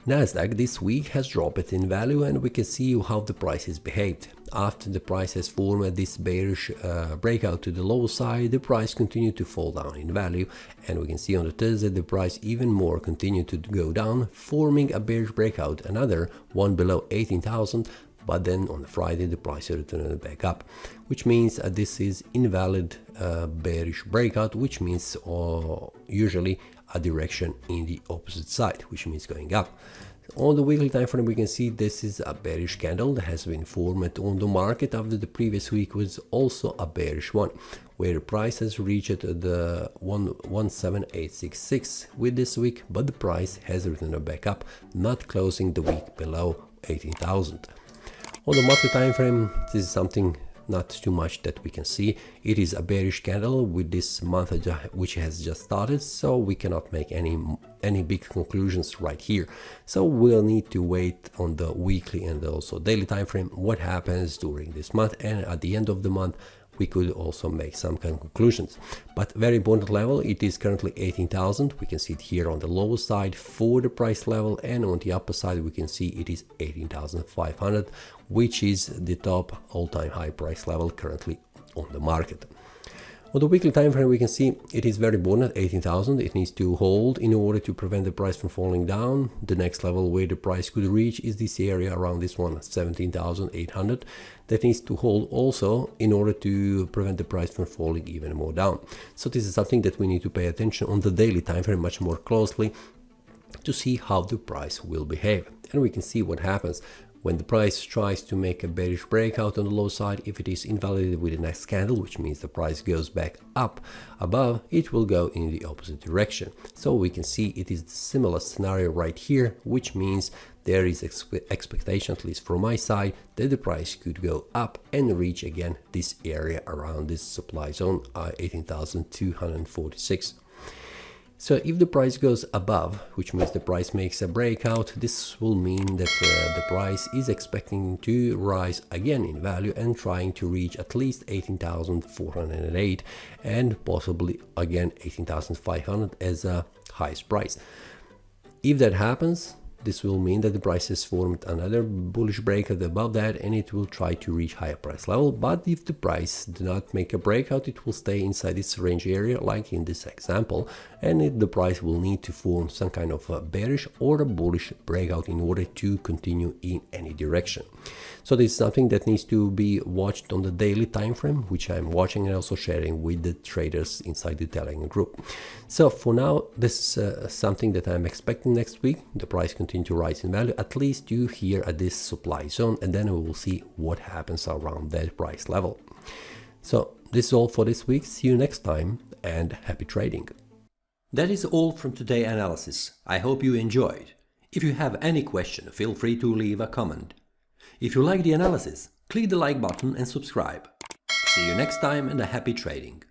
NASDAQ this week has dropped in value, and we can see how the price has behaved. After the price has formed this bearish breakout to the low side, the price continued to fall down in value, and we can see on the Thursday the price even more continued to go down, forming a bearish breakout, another one below 18,000. But then on Friday the price returned back up, which means this is invalid bearish breakout, which means usually a direction in the opposite side, which means going up. On the weekly time frame we can see this is a bearish candle that has been formed on the market after the previous week was also a bearish one, where the price has reached the 117,866 with this week, but the price has returned back up, not closing the week below 18,000. On the monthly time frame, this is something not too much that we can see. It is a bearish candle with this month which has just started, so we cannot make any big conclusions right here. So we'll need to wait on the weekly and also daily time frame what happens during this month, and at the end of the month we could also make some kind of conclusions. But very important level, it is currently 18,000. We can see it here on the lower side for the price level, and on the upper side we can see it is 18,500, which is the top all-time high price level currently on the market. On the weekly time frame we can see it is very important at 18,000. It needs to hold in order to prevent the price from falling down. The next level where the price could reach is this area around this one, 17,800. That needs to hold also in order to prevent the price from falling even more down. So this is something that we need to pay attention on the daily time frame much more closely to see how the price will behave. And we can see what happens when the price tries to make a bearish breakout on the low side. If it is invalidated with the next candle, which means the price goes back up above, it will go in the opposite direction. So we can see it is the similar scenario right here, which means there is expectation, at least from my side, that the price could go up and reach again this area around this supply zone, 18,246. So if the price goes above, which means the price makes a breakout, this will mean that the price is expecting to rise again in value and trying to reach at least 18,408 and possibly again 18,500 as a highest price. If that happens, this will mean that the price has formed another bullish breakout above that, and it will try to reach higher price level. But if the price does not make a breakout, it will stay inside this range area like in this example, and the price will need to form some kind of a bearish or a bullish breakout in order to continue in any direction. So this is something that needs to be watched on the daily time frame, which I'm watching and also sharing with the traders inside the Telegram group. So for now, this is something that I'm expecting next week. The price continues to rise in value, at least to here at this supply zone, and then we will see what happens around that price level. So this is all for this week. See you next time, and happy trading. That is all from today's analysis. I hope you enjoyed. If you have any question, feel free to leave a comment. If you like the analysis, click the like button and subscribe. See you next time, and a happy trading.